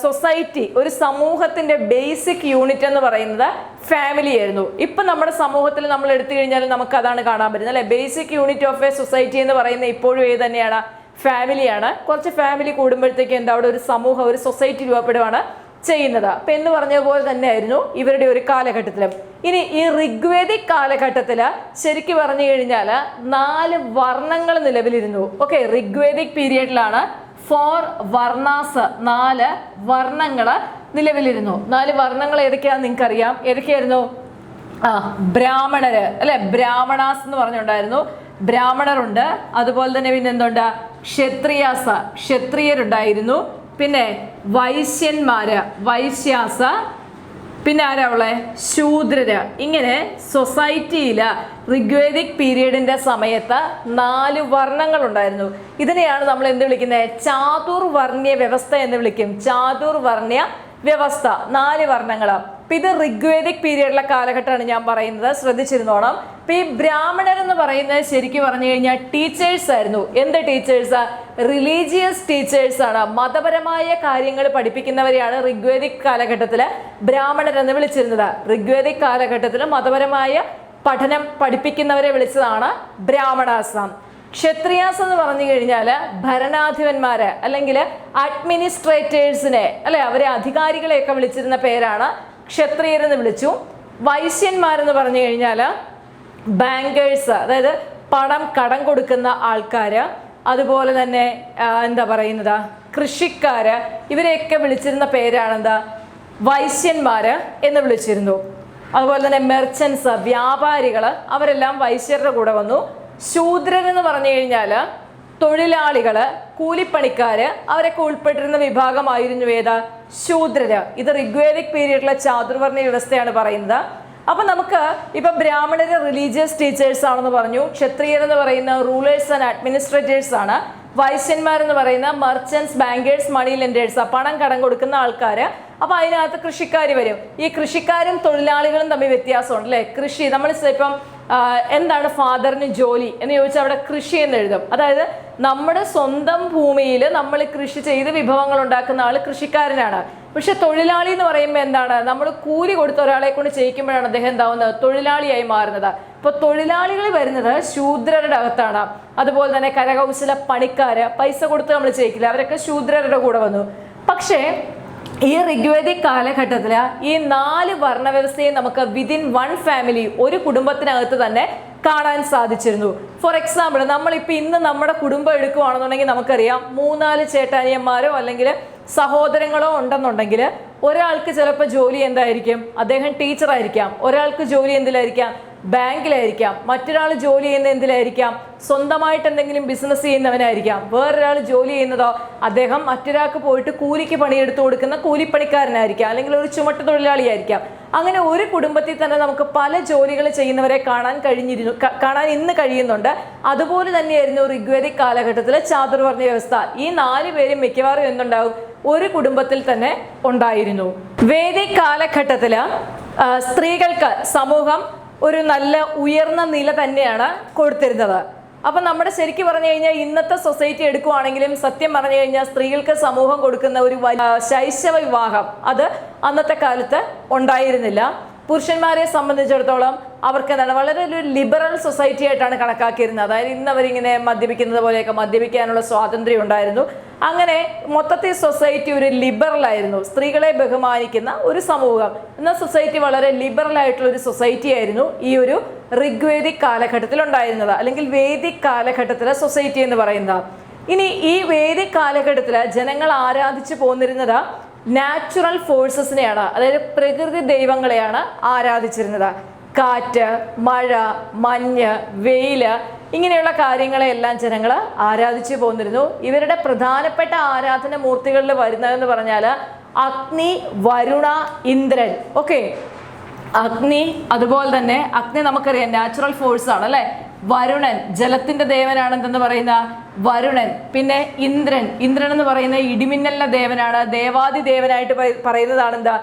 സൊസൈറ്റി, ഒരു സമൂഹത്തിന്റെ ബേസിക് യൂണിറ്റ് എന്ന് പറയുന്നത് ഫാമിലി ആയിരുന്നു. ഇപ്പം നമ്മുടെ സമൂഹത്തിൽ നമ്മൾ എടുത്തു കഴിഞ്ഞാൽ നമുക്ക് അതാണ് കാണാൻ പറ്റുന്നത് അല്ലെ. Basic unit of A society എന്ന് പറയുന്നത് ഇപ്പോഴും ഏത് തന്നെയാണ്, ഫാമിലിയാണ്. കുറച്ച് ഫാമിലി കൂടുമ്പോഴത്തേക്ക് എന്താ അവിടെ ഒരു സമൂഹം, ഒരു സൊസൈറ്റി രൂപപ്പെടുകയാണ് ചെയ്യുന്നത്. അപ്പം എന്ന് പറഞ്ഞതുപോലെ തന്നെയായിരുന്നു ഇവരുടെ ഒരു കാലഘട്ടത്തിലും. ഇനി ഈ ഋഗ്വേദിക് കാലഘട്ടത്തിൽ ശരിക്കും പറഞ്ഞു കഴിഞ്ഞാൽ 4 വർണ്ണങ്ങൾ നിലവിലിരുന്നു. ഓക്കെ, ഋഗ്വേദിക് പീരിയഡിലാണ് 4 വർണ്ണാസ്, 4 വർണ്ണങ്ങൾ നിലവിലിരുന്നു. 4 വർണ്ണങ്ങൾ ഏതൊക്കെയാണെന്ന് നിങ്ങൾക്കറിയാം. ഏതൊക്കെയായിരുന്നു? ബ്രാഹ്മണര് അല്ലെ, ബ്രാഹ്മണാസ് എന്ന് പറഞ്ഞുണ്ടായിരുന്നു. ബ്രാഹ്മണരുണ്ട്. അതുപോലെ തന്നെ പിന്നെ എന്തുണ്ട്, ക്ഷത്രിയാസ്, ക്ഷത്രിയരുണ്ടായിരുന്നു. പിന്നെ വൈശ്യന്മാര്, വൈശ്യാസ്, പിന്നെ ആരാ ഉള്ളേ, ശൂദ്രര്. ഇങ്ങനെ സൊസൈറ്റിയിൽ ഋഗ്വേദിക് പീരീഡിന്റെ സമയത്ത് 4 വർണ്ണങ്ങൾ ഉണ്ടായിരുന്നു. ഇതിനെയാണ് നമ്മൾ എന്ത് വിളിക്കുന്നത്, ചാതുർവർണ്ണ്യ വ്യവസ്ഥ എന്ന് വിളിക്കും. ചാതുർവർണ്ണ്യ വ്യവസ്ഥ, 4 വർണ്ണങ്ങൾ. അപ്പൊ ഇത് ഋഗ്വേദിക് പീരീഡിലെ കാലഘട്ടമാണ് ഞാൻ പറയുന്നത്, ശ്രദ്ധിച്ചിരുന്നോണം. അപ്പൊ ഈ ബ്രാഹ്മണർ എന്ന് പറയുന്നത് ശരിക്കും പറഞ്ഞു കഴിഞ്ഞാൽ ടീച്ചേഴ്സ് ആയിരുന്നു. എന്ത് ടീച്ചേഴ്സ്? റിലീജിയസ് ടീച്ചേഴ്സ് ആണ്. മതപരമായ കാര്യങ്ങൾ പഠിപ്പിക്കുന്നവരെയാണ് ഋഗ്വേദിക് കാലഘട്ടത്തിൽ ബ്രാഹ്മണർ എന്ന് വിളിച്ചിരുന്നത്. ഋഗ്വേദിക് കാലഘട്ടത്തിൽ മതപരമായ പഠനം പഠിപ്പിക്കുന്നവരെ വിളിച്ചതാണ് ബ്രാഹ്മണാസം. ക്ഷത്രിയാസ് എന്ന് പറഞ്ഞു കഴിഞ്ഞാൽ ഭരണാധിപന്മാര് അല്ലെങ്കിൽ അഡ്മിനിസ്ട്രേറ്റേഴ്സിനെ അല്ലെ, അവരെ അധികാരികളെയൊക്കെ വിളിച്ചിരുന്ന പേരാണ് ക്ഷത്രിയരെന്ന് വിളിച്ചു. വൈശ്യന്മാരെന്ന് പറഞ്ഞു കഴിഞ്ഞാൽ ബാങ്കേഴ്സ്, അതായത് പണം കടം കൊടുക്കുന്ന ആൾക്കാര്, അതുപോലെ തന്നെ എന്താ പറയുന്നത്, കൃഷിക്കാര്, ഇവരെയൊക്കെ വിളിച്ചിരുന്ന പേരാണ് എന്താ, വൈശ്യന്മാര് എന്ന് വിളിച്ചിരുന്നു. അതുപോലെ തന്നെ മെർച്ചൻസ്, വ്യാപാരികൾ, അവരെല്ലാം വൈശ്യരുടെ കൂടെ വന്നു. ശൂദ്രരെന്ന് പറഞ്ഞു കഴിഞ്ഞാൽ തൊഴിലാളികള്, കൂലിപ്പണിക്കാര്, അവരൊക്കെ ഉൾപ്പെട്ടിരുന്ന വിഭാഗമായിരുന്നു ഏതാ, ശൂദ്രര്. ഇത് ഋഗ്വേദിക് പീരീഡിലെ ചാതുർവർണ്ണ വ്യവസ്ഥയാണ് പറയുന്നത്. അപ്പൊ നമുക്ക് ഇപ്പൊ ബ്രാഹ്മണര് റിലീജിയസ് ടീച്ചേഴ്സ് ആണെന്ന് പറഞ്ഞു. ക്ഷത്രിയർ എന്ന് പറയുന്ന റൂളേഴ്സ് ആൻഡ് അഡ്മിനിസ്ട്രേറ്റേഴ്സ് ആണ്. വൈശ്യന്മാരെന്ന് പറയുന്ന മർച്ചൻസ്, ബാങ്കേഴ്സ്, മണി ലെൻഡേഴ്സ്, പണം കടം കൊടുക്കുന്ന ആൾക്കാര്. അപ്പൊ അതിനകത്ത് കൃഷിക്കാർ വരും. ഈ കൃഷിക്കാരും തൊഴിലാളികളും തമ്മിൽ വ്യത്യാസമുണ്ട് അല്ലെ. കൃഷി നമ്മൾ ഇപ്പം എന്താണ് ഫാദറിന് ജോലി എന്ന് ചോദിച്ചാൽ അവിടെ കൃഷി എന്ന് എഴുതും. അതായത് നമ്മുടെ സ്വന്തം ഭൂമിയിൽ നമ്മൾ കൃഷി ചെയ്ത് വിഭവങ്ങൾ ഉണ്ടാക്കുന്ന ആള് കൃഷിക്കാരനാണ്. പക്ഷെ തൊഴിലാളി എന്ന് പറയുമ്പോൾ എന്താണ്, നമ്മൾ കൂലി കൊടുത്ത ഒരാളെ കൊണ്ട് ചെയ്യിക്കുമ്പോഴാണ് അദ്ദേഹം എന്താവുന്നത്, തൊഴിലാളിയായി മാറുന്നത്. ഇപ്പൊ തൊഴിലാളികൾ വരുന്നത് ശൂദ്രരുടെ അകത്താണ്. അതുപോലെ തന്നെ കരകൗശല പണിക്കാര്, പൈസ കൊടുത്ത് നമ്മൾ ചെയ്യിക്കില്ല, അവരൊക്കെ ശൂദ്രരുടെ കൂടെ വന്നു. പക്ഷേ ഈ ഋഗ്വേദിക് കാലഘട്ടത്തിൽ ഈ 4 വർണ്ണവ്യവസ്ഥയെ നമുക്ക് വിതിൻ 1 ഫാമിലി, ഒരു കുടുംബത്തിനകത്ത് തന്നെ കാണാൻ സാധിച്ചിരുന്നു. ഫോർ എക്സാമ്പിൾ നമ്മളിപ്പോൾ ഇന്ന് നമ്മുടെ കുടുംബം എടുക്കുകയാണെന്നുണ്ടെങ്കിൽ നമുക്കറിയാം 3-4 ചേട്ടാനിയന്മാരോ അല്ലെങ്കിൽ സഹോദരങ്ങളോ ഉണ്ടെന്നുണ്ടെങ്കിൽ ഒരാൾക്ക് ചിലപ്പോൾ ജോലി എന്തായിരിക്കും, അദ്ദേഹം ടീച്ചറായിരിക്കാം. ഒരാൾക്ക് ജോലി എന്തിലായിരിക്കാം, ബാങ്കിലായിരിക്കാം. മറ്റൊരാൾ ജോലി ചെയ്യുന്ന എന്തിലായിരിക്കാം, സ്വന്തമായിട്ട് എന്തെങ്കിലും ബിസിനസ് ചെയ്യുന്നവനായിരിക്കാം. വേറൊരാൾ ജോലി ചെയ്യുന്നതോ അദ്ദേഹം മറ്റൊരാൾക്ക് പോയിട്ട് കൂലിക്ക് പണിയെടുത്ത് കൊടുക്കുന്ന കൂലിപ്പണിക്കാരനായിരിക്കാം, അല്ലെങ്കിൽ ഒരു ചുമട്ട് തൊഴിലാളിയായിരിക്കാം. അങ്ങനെ ഒരു കുടുംബത്തിൽ തന്നെ നമുക്ക് പല ജോലികൾ ചെയ്യുന്നവരെ കാണാൻ ഇന്ന് കഴിയുന്നുണ്ട്. അതുപോലെ തന്നെയായിരുന്നു ഋഗ്വേദിക് കാലഘട്ടത്തിലെ ചാതുർവർണ്ണ വ്യവസ്ഥ. ഈ 4 പേരും മിക്കവാറും എന്തുണ്ടാവും, ഒരു കുടുംബത്തിൽ തന്നെ ഉണ്ടായിരുന്നു. വേദിക് കാലഘട്ടത്തില് സ്ത്രീകൾക്ക് സമൂഹം ഒരു നല്ല ഉയർന്ന നില തന്നെയാണ് കൊടുത്തിരുന്നത്. അപ്പൊ നമ്മുടെ ശരിക്കും പറഞ്ഞു കഴിഞ്ഞാൽ ഇന്നത്തെ സൊസൈറ്റി എടുക്കുവാണെങ്കിലും സത്യം പറഞ്ഞു കഴിഞ്ഞാൽ സ്ത്രീകൾക്ക് സമൂഹം കൊടുക്കുന്ന ഒരു ശൈശവ വിവാഹം അത് അന്നത്തെ കാലത്ത് ഉണ്ടായിരുന്നില്ല. പുരുഷന്മാരെ സംബന്ധിച്ചിടത്തോളം അവർക്ക് എന്താണ്, വളരെ ഒരു ലിബറൽ സൊസൈറ്റി ആയിട്ടാണ് കണക്കാക്കിയിരുന്നത്. അതായത് ഇന്ന് അവരിങ്ങനെ മദ്യപിക്കുന്നത് പോലെയൊക്കെ മദ്യപിക്കാനുള്ള സ്വാതന്ത്ര്യം ഉണ്ടായിരുന്നു. അങ്ങനെ മൊത്തത്തിൽ സൊസൈറ്റി ഒരു ലിബറൽ ആയിരുന്നു, സ്ത്രീകളെ ബഹുമാനിക്കുന്ന ഒരു സമൂഹം എന്ന സൊസൈറ്റി വളരെ ലിബറൽ ആയിട്ടുള്ള ഒരു സൊസൈറ്റി ആയിരുന്നു ഈ ഒരു ഋഗ്വേദിക് കാലഘട്ടത്തിൽ ഉണ്ടായിരുന്നത്, അല്ലെങ്കിൽ വേദിക് കാലഘട്ടത്തിലെ സൊസൈറ്റി എന്ന് പറയുന്നത്. ഇനി ഈ വേദിക് കാലഘട്ടത്തിൽ ജനങ്ങൾ ആരാധിച്ചു പോന്നിരുന്നത് നാച്ചുറൽ ഫോഴ്സസിനെയാണ്, അതായത് പ്രകൃതി ദൈവങ്ങളെയാണ് ആരാധിച്ചിരുന്നത്. കാറ്റ്, മഴ, മഞ്ഞ്, വെയില്, ഇങ്ങനെയുള്ള കാര്യങ്ങളെല്ലാം ജനങ്ങൾ ആരാധിച്ചു പോന്നിരുന്നു. ഇവരുടെ പ്രധാനപ്പെട്ട ആരാധന മൂർത്തികളിൽ വരുന്നതെന്ന് പറഞ്ഞാൽ അഗ്നി, വരുണ, ഇന്ദ്രൻ. ഓക്കെ, അഗ്നി, അതുപോലെ തന്നെ അഗ്നി നമുക്കറിയാം നാച്ചുറൽ ഫോഴ്സ് ആണ് അല്ലെ. വരുണൻ ജലത്തിന്റെ ദേവനാണെന്ന് പറയുന്ന വരുണൻ. പിന്നെ ഇന്ദ്രൻ, ഇന്ദ്രൻ എന്ന് പറയുന്ന ഇടിമിന്നലിന്റെ ദേവനാണ്. ദേവാദി ദേവനായിട്ട് പറയുന്നതാണ് എന്താ,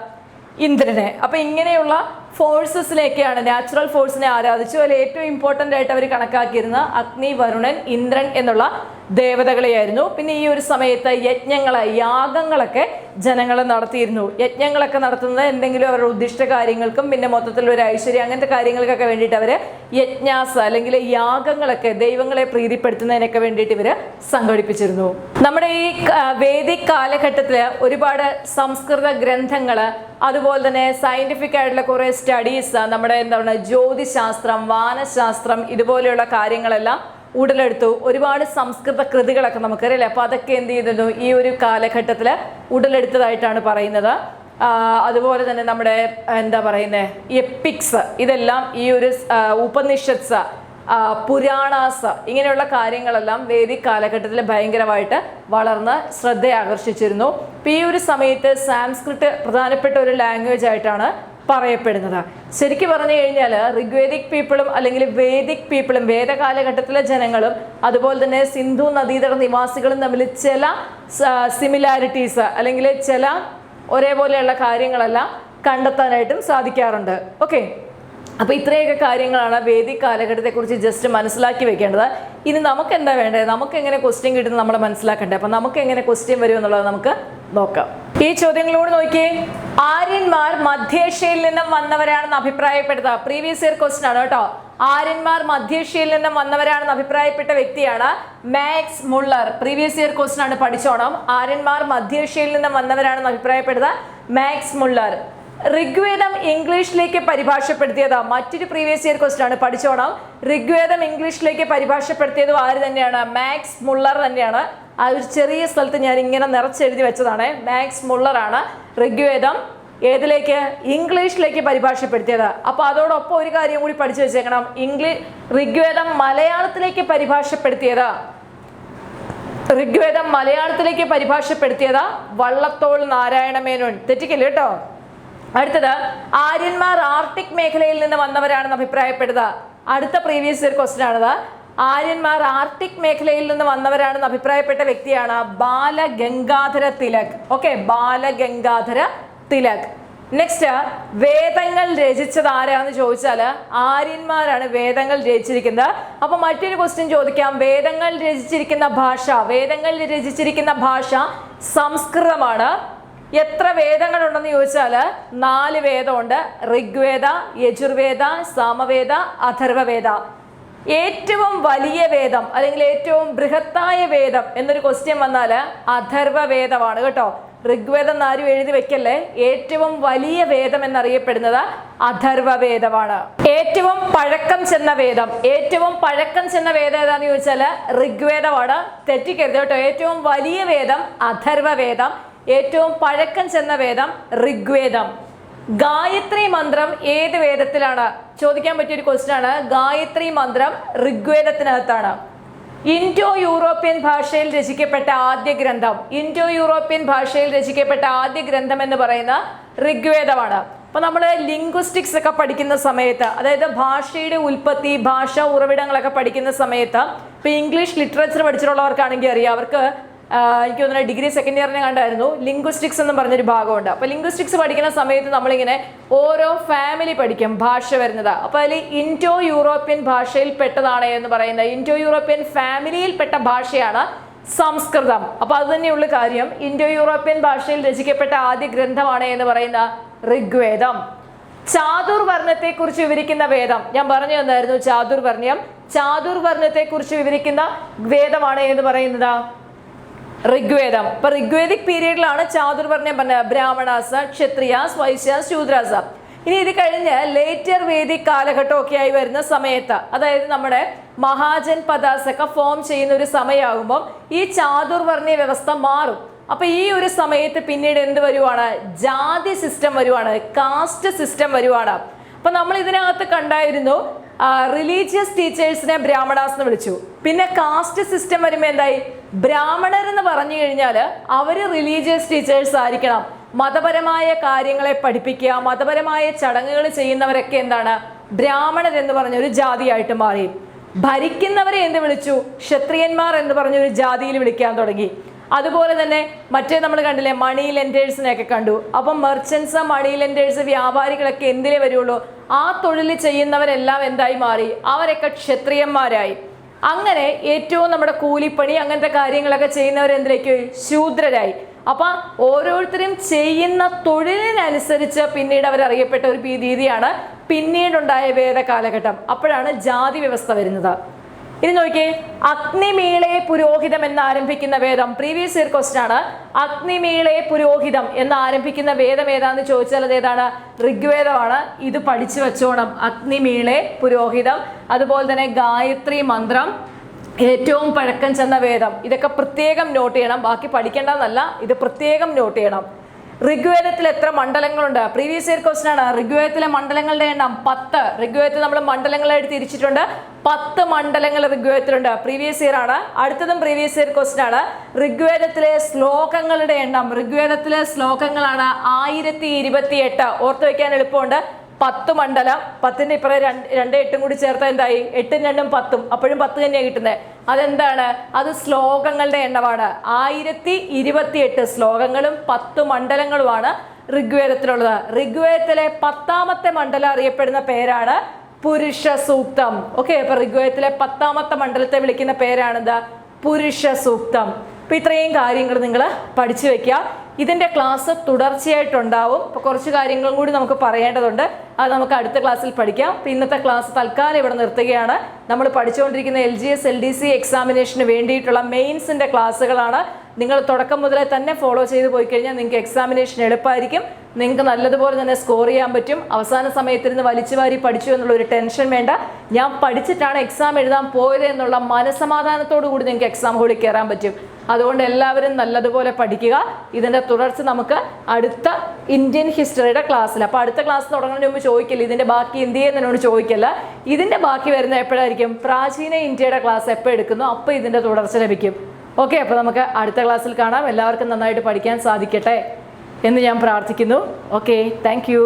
ഇന്ദ്രനെ. അപ്പൊ ഇങ്ങനെയുള്ള ഫോഴ്സസിലേക്കാണ്, നാച്ചുറൽ ഫോഴ്സിനെ ആരാധിച്ചു. അതിൽ ഏറ്റവും ഇമ്പോർട്ടൻ്റ് ആയിട്ട് അവർ കണക്കാക്കിയിരുന്ന അഗ്നി, വരുണൻ, ഇന്ദ്രൻ എന്നുള്ള ദേവതകളെയായിരുന്നു. പിന്നെ ഈ ഒരു സമയത്ത് യാഗങ്ങളൊക്കെ ജനങ്ങൾ നടത്തിയിരുന്നു. യജ്ഞങ്ങളൊക്കെ നടത്തുന്നത് എന്തെങ്കിലും അവരുടെ ഉദ്ദിഷ്ട കാര്യങ്ങൾക്കും പിന്നെ മൊത്തത്തിൽ ഒരു ഐശ്വര്യം അങ്ങനത്തെ കാര്യങ്ങൾക്കൊക്കെ വേണ്ടിയിട്ട് അവർ യജ്ഞാസ് അല്ലെങ്കിൽ യാഗങ്ങളൊക്കെ ദൈവങ്ങളെ പ്രീതിപ്പെടുത്തുന്നതിനൊക്കെ വേണ്ടിയിട്ട് ഇവർ സംഘടിപ്പിച്ചിരുന്നു. നമ്മുടെ ഈ വേദിക് കാലഘട്ടത്തിൽ ഒരുപാട് സംസ്കൃത ഗ്രന്ഥങ്ങൾ, അതുപോലെ തന്നെ സയന്റിഫിക് ആയിട്ടുള്ള കുറേ സ്റ്റഡീസ്, നമ്മുടെ എന്താണ് ജ്യോതിശാസ്ത്രം, വാനശാസ്ത്രം, ഇതുപോലെയുള്ള കാര്യങ്ങളെല്ലാം ഉടലെടുത്തു. ഒരുപാട് സംസ്കൃത കൃതികളൊക്കെ നമുക്കറിയില്ലേ. അപ്പോൾ അതൊക്കെ എന്ത് ചെയ്തിരുന്നു, ഈ ഒരു കാലഘട്ടത്തിൽ ഉടലെടുത്തതായിട്ടാണ് പറയുന്നത്. അതുപോലെ തന്നെ നമ്മുടെ എന്താ പറയുന്നത് എപ്പിക്സ്, ഇതെല്ലാം ഈ ഒരു ഉപനിഷത്സ്, പുരാണാസ്, ഇങ്ങനെയുള്ള കാര്യങ്ങളെല്ലാം വേദിക് കാലഘട്ടത്തിൽ ഭയങ്കരമായിട്ട് വളർന്ന് ശ്രദ്ധ ആകർഷിച്ചിരുന്നു. ഇപ്പോൾ ഈ ഒരു സമയത്ത് സാംസ്കൃത് പ്രധാനപ്പെട്ട ഒരു ലാംഗ്വേജ് ആയിട്ടാണ് പറയപ്പെടുന്നത്. ശരിക്കും പറഞ്ഞു കഴിഞ്ഞാൽ ഋഗ്വേദിക് പീപ്പിളും അല്ലെങ്കിൽ വേദിക് പീപ്പിളും, വേദകാലഘട്ടത്തിലെ ജനങ്ങളും അതുപോലെ തന്നെ സിന്ധു നദീതട നിവാസികളും തമ്മിൽ ചില സിമിലാരിറ്റീസ് അല്ലെങ്കിൽ ചില ഒരേപോലെയുള്ള കാര്യങ്ങളെല്ലാം കണ്ടെത്താനായിട്ടും സാധിക്കാറുണ്ട്. ഓക്കെ, അപ്പോൾ ഇത്രയൊക്കെ കാര്യങ്ങളാണ് വേദിക് കാലഘട്ടത്തെക്കുറിച്ച് ജസ്റ്റ് മനസ്സിലാക്കി വെക്കേണ്ടത്. ഇനി നമുക്ക് എന്താ വേണ്ടത്, നമുക്ക് എങ്ങനെ ക്വസ്റ്റ്യൻ കിട്ടുന്നത് നമ്മൾ മനസ്സിലാക്കണ്ടേ. അപ്പം നമുക്ക് എങ്ങനെ ക്വസ്റ്റ്യൻ വരും എന്നുള്ളത് നമുക്ക് നോക്കാം. ഈ ചോദ്യങ്ങളോട് നോക്കിയേ. ആര്യന്മാർ മധ്യേഷ്യയിൽ നിന്നും വന്നവരാണെന്ന് അഭിപ്രായപ്പെടുക. പ്രീവിയസ് ഇയർ ക്വസ്റ്റ്യൻ ആണ് കേട്ടോ. ആര്യന്മാർ മധ്യേഷ്യയിൽ നിന്നും വന്നവരാണെന്ന് അഭിപ്രായപ്പെട്ട വ്യക്തിയാണ് Max Muller. Previous year question ആണ്, പഠിച്ചോണം. ആര്യന്മാർ മധ്യേഷ്യയിൽ നിന്നും വന്നവരാണെന്ന് അഭിപ്രായപ്പെടുക മാക്സ് മുള്ളർ. ഋഗ്വേദം ഇംഗ്ലീഷിലേക്ക് പരിഭാഷപ്പെടുത്തിയത് മറ്റൊരു പ്രീവിയസ് ഇയർ ക്വസ്റ്റ്യൻ ആണ്, പഠിച്ചോണം. ഋഗ്വേദം ഇംഗ്ലീഷിലേക്ക് പരിഭാഷപ്പെടുത്തിയത് ആര് തന്നെയാണ്, മാക്സ് മുള്ളർ തന്നെയാണ്. ആ ഒരു ചെറിയ സ്ഥലത്ത് ഞാൻ ഇങ്ങനെ നിറച്ചെഴുതി വെച്ചതാണ്. മാക്സ് മുള്ളറാണ് ഋഗ്വേദം ഏതിലേക്ക്, ഇംഗ്ലീഷിലേക്ക് പരിഭാഷപ്പെടുത്തിയത്. അപ്പോൾ അതോടൊപ്പം ഒരു കാര്യം കൂടി പഠിച്ചു വെച്ചേക്കണം. ഋഗ്വേദം മലയാളത്തിലേക്ക് പരിഭാഷപ്പെടുത്തിയത് വള്ളത്തോൾ നാരായണമേനോൻ. തെറ്റിക്കില്ല കേട്ടോ. അടുത്തത്, ആര്യന്മാർ ആർട്ടിക് മേഖലയിൽ നിന്ന് വന്നവരാണെന്ന് അഭിപ്രായപ്പെടുക. അടുത്ത പ്രീവിയസ് ഇയർ ക്വസ്റ്റ്യൻ ആണത്. ആര്യന്മാർ ആർട്ടിക് മേഖലയിൽ നിന്ന് വന്നവരാണെന്ന് അഭിപ്രായപ്പെട്ട വ്യക്തിയാണ് ബാലഗംഗാധര തിലക്. ഓക്കെ, ബാലഗംഗാധര തിലക്. നെക്സ്റ്റ്, വേദങ്ങൾ രചിച്ചത് ആരാന്ന് ചോദിച്ചാൽ ആര്യന്മാരാണ് വേദങ്ങൾ രചിച്ചിരിക്കുന്നത്. അപ്പൊ മറ്റൊരു ക്വസ്റ്റ്യൻ ചോദിക്കാം, വേദങ്ങൾ രചിച്ചിരിക്കുന്ന ഭാഷ സംസ്കൃതമാണ്. എത്ര വേദങ്ങളുണ്ടെന്ന് ചോദിച്ചാൽ 4 വേദമുണ്ട്. ഋഗ്വേദ, യജുർവേദ, സാമവേദ, അഥർവവേദ. ഏറ്റവും വലിയ വേദം അല്ലെങ്കിൽ ഏറ്റവും ബൃഹത്തായ വേദം എന്നൊരു ക്വസ്റ്റ്യൻ വന്നാൽ അഥർവവേദമാണ് കേട്ടോ. ഋഗ്വേദം ആരും എഴുതി വെക്കല്ലേ. ഏറ്റവും വലിയ വേദം എന്നറിയപ്പെടുന്നത് അഥർവവേദമാണ്. ഏറ്റവും പഴക്കം ചെന്ന വേദം ഏതാന്ന് ചോദിച്ചാൽ ഋഗ്വേദമാണ്. തെറ്റിക്കരുത് കേട്ടോ. ഏറ്റവും വലിയ വേദം അഥർവവേദം, ഏറ്റവും പഴക്കം ചെന്ന വേദം ഋഗ്വേദം. ഗായത്രി മന്ത്രം ഏത് വേദത്തിലാണ് ചോദിക്കാൻ പറ്റിയൊരു ക്വസ്റ്റ്യൻ ആണ്. ഗായത്രി മന്ത്രം ഋഗ്വേദത്തിനകത്താണ്. ഇൻഡോ യൂറോപ്യൻ ഭാഷയിൽ രചിക്കപ്പെട്ട ആദ്യ ഗ്രന്ഥം എന്ന് പറയുന്ന ഋഗ്വേദമാണ്. അപ്പൊ നമ്മൾ ലിംഗ്വിസ്റ്റിക്സ് ഒക്കെ പഠിക്കുന്ന സമയത്ത്, അതായത് ഭാഷയുടെ ഉൽപ്പത്തി, ഭാഷ ഉറവിടങ്ങളൊക്കെ പഠിക്കുന്ന സമയത്ത്, ഇപ്പൊ ഇംഗ്ലീഷ് ലിറ്ററേച്ചർ പഠിച്ചിട്ടുള്ളവർക്കാണെങ്കിൽ അറിയാം, അവർക്ക് എനിക്ക് തോന്നുന്നു ഡിഗ്രി സെക്കൻഡ് ഇയറിന് കണ്ടായിരുന്നു ലിംഗ്വിസ്റ്റിക്സ് എന്ന് പറഞ്ഞൊരു ഭാഗമുണ്ട്. അപ്പൊ ലിംഗ്വിസ്റ്റിക്സ് പഠിക്കുന്ന സമയത്ത് നമ്മളിങ്ങനെ ഓരോ ഫാമിലി പഠിക്കും ഭാഷ വരുന്നത്. അപ്പൊ അതിൽ ഇൻഡോ യൂറോപ്യൻ ഭാഷയിൽ പെട്ടതാണ് എന്ന് പറയുന്നത്, ഇൻഡോ യൂറോപ്യൻ ഫാമിലിയിൽ പെട്ട ഭാഷയാണ് സംസ്കൃതം. അപ്പൊ അത് തന്നെയുള്ള കാര്യം. ഇൻഡോ യൂറോപ്യൻ ഭാഷയിൽ രചിക്കപ്പെട്ട ആദ്യ ഗ്രന്ഥമാണ് എന്ന് പറയുന്ന ഋഗ്വേദം. ചാതുർവർണ്ണത്തെ കുറിച്ച് വിവരിക്കുന്ന വേദം ഞാൻ പറഞ്ഞു തന്നായിരുന്നു. ചാതുർവർണ്ണത്തെ കുറിച്ച് വിവരിക്കുന്ന വേദമാണ് എന്ന് പറയുന്നത് ഋഗ്വേദം. ഇപ്പൊ ഋഗ്വേദിക് പീരീഡിലാണ് ചാതുർവർണ്ണ്യം പറഞ്ഞത്. ബ്രാഹ്മണാസ്, ക്ഷത്രിയാസ്, വൈശ്യാസ്, ശൂദ്രാസ്. ഇനി ഇത് കഴിഞ്ഞ് ലേറ്റർ വേദിക് കാലഘട്ടമൊക്കെ ആയി വരുന്ന സമയത്ത്, അതായത് നമ്മുടെ മഹാജൻ പദാസ് ഒക്കെ ഫോം ചെയ്യുന്ന ഒരു സമയമാകുമ്പോൾ ഈ ചാതുർവർണ്ണയ വ്യവസ്ഥ മാറും. അപ്പൊ ഈ ഒരു സമയത്ത് പിന്നീട് എന്ത് വരുവാണ്? ജാതി സിസ്റ്റം വരുവാണ്, കാസ്റ്റ് സിസ്റ്റം വരുവാണ്. അപ്പൊ നമ്മൾ ഇതിനകത്ത് കണ്ടായിരുന്നു റിലീജിയസ് ടീച്ചേഴ്സിനെ ബ്രാഹ്മണാസ് എന്ന് വിളിച്ചു. പിന്നെ കാസ്റ്റ് സിസ്റ്റം വരുമ്പോൾ എന്തായി? ബ്രാഹ്മണർ എന്ന് പറഞ്ഞു കഴിഞ്ഞാൽ അവര് റിലീജിയസ് ടീച്ചേഴ്സ് ആയിരിക്കണം. മതപരമായ കാര്യങ്ങളെ പഠിപ്പിക്കുക, മതപരമായ ചടങ്ങുകൾ ചെയ്യുന്നവരൊക്കെ എന്താണ്? ബ്രാഹ്മണർ എന്ന് പറഞ്ഞൊരു ജാതിയായിട്ട് മാറി. ഭരിക്കുന്നവരെ എന്ത് വിളിച്ചു? ക്ഷത്രിയന്മാർ എന്ന് പറഞ്ഞൊരു ജാതിയിൽ വിളിക്കാൻ തുടങ്ങി. അതുപോലെ തന്നെ മറ്റേ നമ്മൾ കണ്ടില്ലേ, മണി ലെൻഡേഴ്സിനെയൊക്കെ കണ്ടു. അപ്പം മെർച്ചൻസ്, മണി ലെൻഡേഴ്സ്, വ്യാപാരികളൊക്കെ എന്തിലേ വരുള്ളൂ? ആ തൊഴിൽ ചെയ്യുന്നവരെല്ലാം എന്തായി മാറി? അവരൊക്കെ ക്ഷത്രിയന്മാരായി. അങ്ങനെ ഏറ്റവും നമ്മുടെ കൂലിപ്പണി അങ്ങനത്തെ കാര്യങ്ങളൊക്കെ ചെയ്യുന്നവരെന്തിലേക്ക്? ശൂദ്രരായി. അപ്പൊ ഓരോരുത്തരും ചെയ്യുന്ന തൊഴിലിനനുസരിച്ച് പിന്നീട് അവരറിയപ്പെട്ട ഒരു രീതിയാണ് പിന്നീടുണ്ടായ വേദ കാലഘട്ടം. അപ്പോഴാണ് ജാതി വ്യവസ്ഥ വരുന്നത്. ഇനി നോക്കിയേ, അഗ്നിമീളെ പുരോഹിതം എന്ന് ആരംഭിക്കുന്ന വേദം. പ്രീവിയസ് ഇയർ ക്വസ്റ്റ്യൻ ആണ്. അഗ്നിമീളെ പുരോഹിതം എന്ന് ആരംഭിക്കുന്ന വേദം ഏതാന്ന് ചോദിച്ചാൽ അത് ഏതാണ്? ഋഗ്വേദമാണ്. ഇത് പഠിച്ചു വെച്ചോണം. അഗ്നിമീളെ പുരോഹിതം, അതുപോലെ തന്നെ ഗായത്രി മന്ത്രം, ഏറ്റവും പഴക്കം ചെന്ന വേദം. ഇതൊക്കെ പ്രത്യേകം നോട്ട് ചെയ്യണം. ബാക്കി പഠിക്കേണ്ടതെന്നല്ല, ഇത് പ്രത്യേകം നോട്ട് ചെയ്യണം. ഋഗ്വേദത്തിൽ എത്ര മണ്ഡലങ്ങളുണ്ട്? പ്രീവിയസ് ഇയർ ക്വസ്റ്റ്യൻ ആണ്. ഋഗ്വേദത്തിലെ മണ്ഡലങ്ങളുടെ എണ്ണം 10. ഋഗ്വേദത്തിൽ നമ്മൾ മണ്ഡലങ്ങളായിട്ട് തിരിച്ചിട്ടുണ്ട്. 10 മണ്ഡലങ്ങൾ ഋഗ്വേദത്തിലുണ്ട്. പ്രീവിയസ് ഇയർ ആണ്. അടുത്തതും പ്രീവിയസ് ഇയർ ക്വസ്റ്റ്യൻ ആണ്. ഋഗ്വേദത്തിലെ ശ്ലോകങ്ങളുടെ എണ്ണം. ഋഗ്വേദത്തിലെ ശ്ലോകങ്ങളാണ് 1028. ഓർത്ത് വയ്ക്കാൻ എളുപ്പമുണ്ട്. 10 മണ്ഡലം, 10ന്റെ ഇപ്പുറം 2 8 കൂടി ചേർത്താൽ എന്തായി? 8ഉം 2ഉം 10ഉം. അപ്പോഴും 10 തന്നെയാണ് കിട്ടുന്നത്. അതെന്താണ്? അത് ശ്ലോകങ്ങളുടെ എണ്ണമാണ്. 1028 ശ്ലോകങ്ങളും 10 മണ്ഡലങ്ങളുമാണ് ഋഗ്വേദത്തിലുള്ളത്. ഋഗ്വേദത്തിലെ 10ാമത്തെ മണ്ഡലം അറിയപ്പെടുന്ന പേരാണ് പുരുഷ സൂക്തം. ഓക്കെ, അപ്പൊ ഋഗ്വേദത്തിലെ 10ാമത്തെ മണ്ഡലത്തെ വിളിക്കുന്ന പേരാണെന്താ? പുരുഷ സൂക്തം. അപ്പൊ ഇത്രയും കാര്യങ്ങൾ നിങ്ങൾ പഠിച്ചു വെക്കുക. ഇതിന്റെ ക്ലാസ് തുടർച്ചയായിട്ടുണ്ടാവും. അപ്പോൾ കുറച്ച് കാര്യങ്ങളും കൂടി നമുക്ക് പറയേണ്ടതുണ്ട്. അത് നമുക്ക് അടുത്ത ക്ലാസ്സിൽ പഠിക്കാം. അപ്പോൾ ഇന്നത്തെ ക്ലാസ് തൽക്കാലം ഇവിടെ നിർത്തുകയാണ്. നമ്മൾ പഠിച്ചുകൊണ്ടിരിക്കുന്ന LGS LDC എക്സാമിനേഷന് വേണ്ടിയിട്ടുള്ള മെയിൻസിന്റെ ക്ലാസ്സുകളാണ്. നിങ്ങൾ തുടക്കം മുതലേ തന്നെ ഫോളോ ചെയ്ത് പോയി കഴിഞ്ഞാൽ നിങ്ങൾക്ക് എക്സാമിനേഷൻ എളുപ്പമായിരിക്കും. നിങ്ങൾക്ക് നല്ലതുപോലെ തന്നെ സ്കോർ ചെയ്യാൻ പറ്റും. അവസാന സമയത്തിരുന്ന് വലിച്ചു വാരി പഠിച്ചു എന്നുള്ളൊരു ടെൻഷൻ വേണ്ട. ഞാൻ പഠിച്ചിട്ടാണ് എക്സാം എഴുതാൻ പോയത് എന്നുള്ള മനസ്സമാധാനത്തോടു കൂടി നിങ്ങൾക്ക് എക്സാം ഹോളിൽ കയറാൻ പറ്റും. അതുകൊണ്ട് എല്ലാവരും നല്ലതുപോലെ പഠിക്കുക. ഇതിൻ്റെ തുടർച്ച നമുക്ക് അടുത്ത ഇന്ത്യൻ ഹിസ്റ്ററിയുടെ ക്ലാസ്സിൽ. അപ്പോൾ അടുത്ത ക്ലാസ് തുടങ്ങുന്നതിന് മുമ്പ് ചോദിക്കില്ല ഇതിൻ്റെ ബാക്കി ഇന്ത്യയിൽ എന്നോട് ചോദിക്കില്ല. ഇതിൻ്റെ ബാക്കി വരുന്ന എപ്പോഴായിരിക്കും? പ്രാചീന ഇന്ത്യയുടെ ക്ലാസ് എപ്പോൾ എടുക്കുന്നു അപ്പോൾ ഇതിൻ്റെ തുടർച്ച ലഭിക്കും. ഓക്കെ, അപ്പോൾ നമുക്ക് അടുത്ത ക്ലാസ്സിൽ കാണാം. എല്ലാവർക്കും നന്നായിട്ട് പഠിക്കാൻ സാധിക്കട്ടെ എന്ന് ഞാൻ പ്രാർത്ഥിക്കുന്നു. Okay, thank you.